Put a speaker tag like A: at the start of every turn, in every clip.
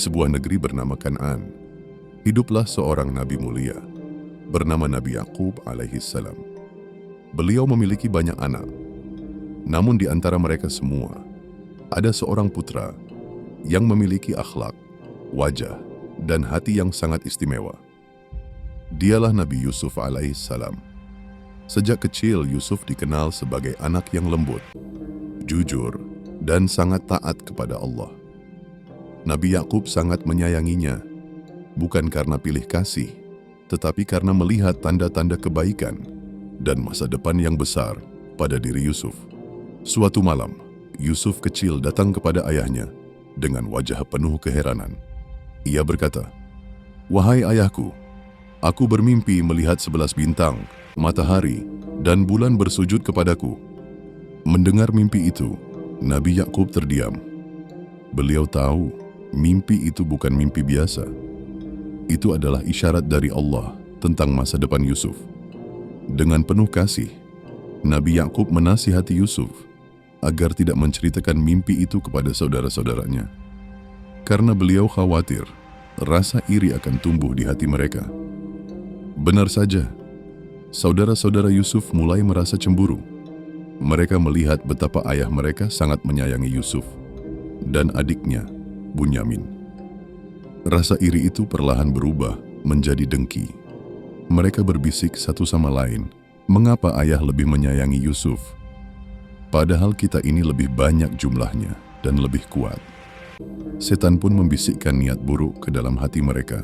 A: sebuah negeri bernama Kan'an, hiduplah seorang nabi mulia, bernama Nabi Yakub alaihi salam. Beliau memiliki banyak anak, namun di antara mereka semua, ada seorang putra yang memiliki akhlak, wajah, dan hati yang sangat istimewa. Dialah Nabi Yusuf alaihi salam. Sejak kecil Yusuf dikenal sebagai anak yang lembut, jujur, dan sangat taat kepada Allah. Nabi Yakub sangat menyayanginya, bukan karena pilih kasih, tetapi karena melihat tanda-tanda kebaikan dan masa depan yang besar pada diri Yusuf. Suatu malam, Yusuf kecil datang kepada ayahnya dengan wajah penuh keheranan. Ia berkata, "Wahai ayahku, aku bermimpi melihat 11 bintang, matahari, dan bulan bersujud kepadaku." Mendengar mimpi itu, Nabi Yakub terdiam. Beliau tahu mimpi itu bukan mimpi biasa. Itu adalah isyarat dari Allah tentang masa depan Yusuf. Dengan penuh kasih, Nabi Yakub menasihati Yusuf agar tidak menceritakan mimpi itu kepada saudara-saudaranya, karena beliau khawatir rasa iri akan tumbuh di hati mereka. Benar saja, saudara-saudara Yusuf mulai merasa cemburu. Mereka melihat betapa ayah mereka sangat menyayangi Yusuf dan adiknya, Bunyamin. Rasa iri itu perlahan berubah menjadi dengki. Mereka berbisik satu sama lain, mengapa ayah lebih menyayangi Yusuf? Padahal kita ini lebih banyak jumlahnya dan lebih kuat. Setan pun membisikkan niat buruk ke dalam hati mereka.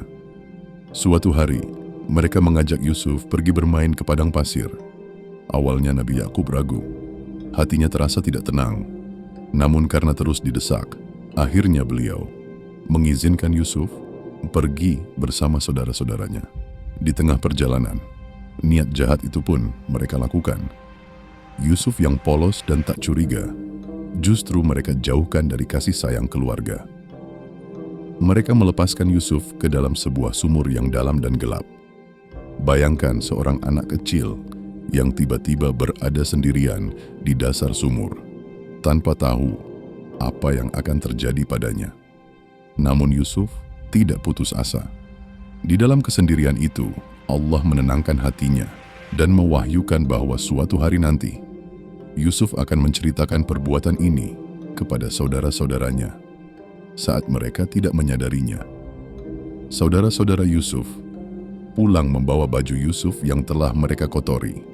A: Suatu hari, mereka mengajak Yusuf pergi bermain ke padang pasir. Awalnya Nabi Yakub ragu. Hatinya terasa tidak tenang. Namun karena terus didesak, akhirnya beliau mengizinkan Yusuf pergi bersama saudara-saudaranya. Di tengah perjalanan, niat jahat itu pun mereka lakukan. Yusuf yang polos dan tak curiga, justru mereka jauhkan dari kasih sayang keluarga. Mereka melepaskan Yusuf ke dalam sebuah sumur yang dalam dan gelap. Bayangkan seorang anak kecil yang tiba-tiba berada sendirian di dasar sumur, tanpa tahu apa yang akan terjadi padanya. Namun Yusuf tidak putus asa. Di dalam kesendirian itu, Allah menenangkan hatinya dan mewahyukan bahwa suatu hari nanti, Yusuf akan menceritakan perbuatan ini kepada saudara-saudaranya saat mereka tidak menyadarinya. Saudara-saudara Yusuf pulang membawa baju Yusuf yang telah mereka kotori,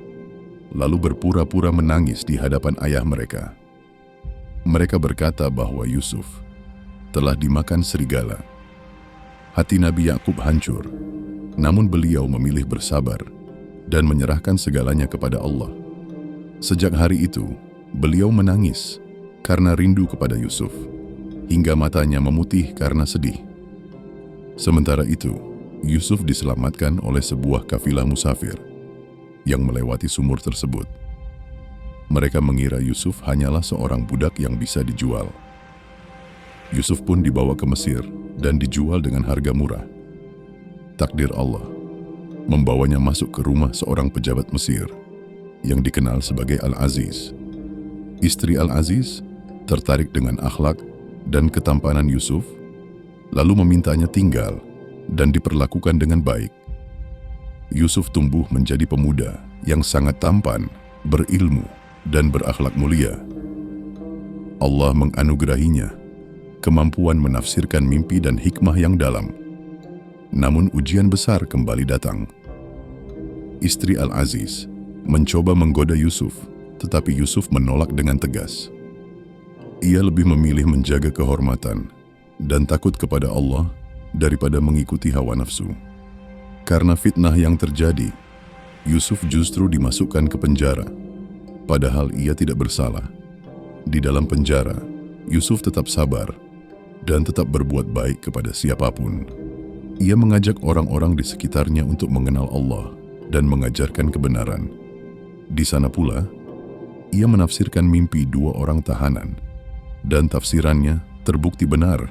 A: lalu berpura-pura menangis di hadapan ayah mereka. Mereka berkata bahwa Yusuf telah dimakan serigala. Hati Nabi Yakub hancur, namun beliau memilih bersabar dan menyerahkan segalanya kepada Allah. Sejak hari itu, beliau menangis karena rindu kepada Yusuf, hingga matanya memutih karena sedih. Sementara itu, Yusuf diselamatkan oleh sebuah kafilah musafir yang melewati sumur tersebut. Mereka mengira Yusuf hanyalah seorang budak yang bisa dijual. Yusuf pun dibawa ke Mesir dan dijual dengan harga murah. Takdir Allah membawanya masuk ke rumah seorang pejabat Mesir yang dikenal sebagai Al-Aziz. Istri Al-Aziz tertarik dengan akhlak dan ketampanan Yusuf, lalu memintanya tinggal dan diperlakukan dengan baik. Yusuf tumbuh menjadi pemuda yang sangat tampan, berilmu, dan berakhlak mulia. Allah menganugerahinya kemampuan menafsirkan mimpi dan hikmah yang dalam. Namun ujian besar kembali datang. Istri Al-Aziz mencoba menggoda Yusuf, tetapi Yusuf menolak dengan tegas. Ia lebih memilih menjaga kehormatan dan takut kepada Allah daripada mengikuti hawa nafsu. Karena fitnah yang terjadi, Yusuf justru dimasukkan ke penjara, padahal ia tidak bersalah. Di dalam penjara, Yusuf tetap sabar dan tetap berbuat baik kepada siapapun. Ia mengajak orang-orang di sekitarnya untuk mengenal Allah dan mengajarkan kebenaran. Di sana pula, ia menafsirkan mimpi 2 orang tahanan, dan tafsirannya terbukti benar,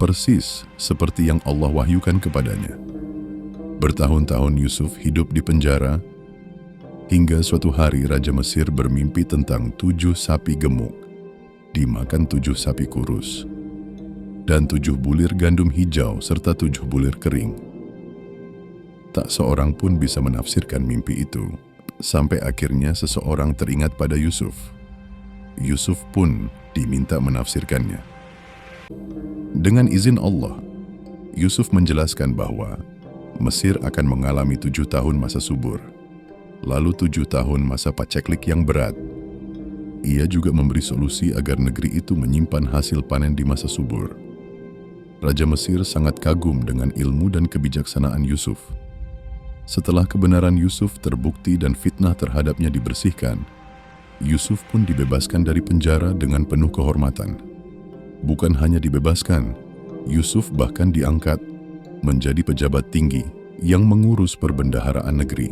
A: persis seperti yang Allah wahyukan kepadanya. Bertahun-tahun Yusuf hidup di penjara, hingga suatu hari Raja Mesir bermimpi tentang 7 sapi gemuk dimakan 7 sapi kurus. dan 7 bulir gandum hijau serta 7 bulir kering. Tak seorang pun bisa menafsirkan mimpi itu, sampai akhirnya seseorang teringat pada Yusuf. Yusuf pun diminta menafsirkannya. Dengan izin Allah, Yusuf menjelaskan bahwa Mesir akan mengalami 7 tahun masa subur, lalu 7 tahun masa paceklik yang berat. Ia juga memberi solusi agar negeri itu menyimpan hasil panen di masa subur. Raja Mesir sangat kagum dengan ilmu dan kebijaksanaan Yusuf. Setelah kebenaran Yusuf terbukti dan fitnah terhadapnya dibersihkan, Yusuf pun dibebaskan dari penjara dengan penuh kehormatan. Bukan hanya dibebaskan, Yusuf bahkan diangkat menjadi pejabat tinggi yang mengurus perbendaharaan negeri.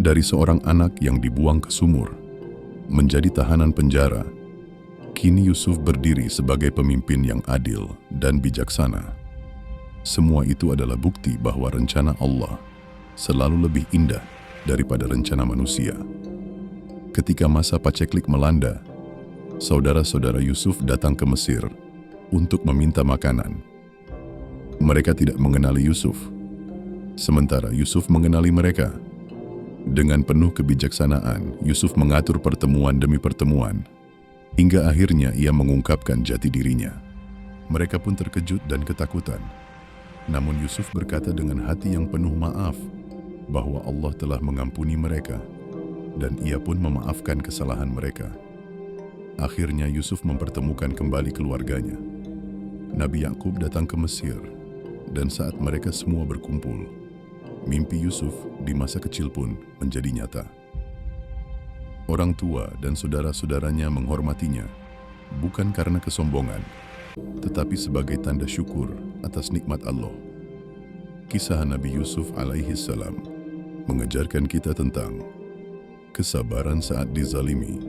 A: Dari seorang anak yang dibuang ke sumur, menjadi tahanan penjara, kini Yusuf berdiri sebagai pemimpin yang adil dan bijaksana. Semua itu adalah bukti bahwa rencana Allah selalu lebih indah daripada rencana manusia. Ketika masa paceklik melanda, saudara-saudara Yusuf datang ke Mesir untuk meminta makanan. Mereka tidak mengenali Yusuf, sementara Yusuf mengenali mereka. Dengan penuh kebijaksanaan, Yusuf mengatur pertemuan demi pertemuan, hingga akhirnya ia mengungkapkan jati dirinya. Mereka pun terkejut dan ketakutan. Namun Yusuf berkata dengan hati yang penuh maaf, bahwa Allah telah mengampuni mereka, dan ia pun memaafkan kesalahan mereka. Akhirnya Yusuf mempertemukan kembali keluarganya. Nabi Yakub datang ke Mesir, dan saat mereka semua berkumpul, mimpi Yusuf di masa kecil pun menjadi nyata. Orang tua dan saudara-saudaranya menghormatinya, bukan karena kesombongan, tetapi sebagai tanda syukur atas nikmat Allah. Kisah Nabi Yusuf alaihissalam mengajarkan kita tentang kesabaran saat dizalimi,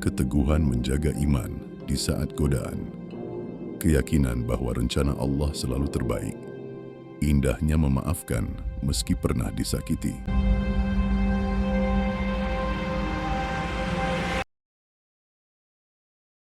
A: keteguhan menjaga iman di saat godaan, keyakinan bahwa rencana Allah selalu terbaik, indahnya memaafkan meski pernah disakiti.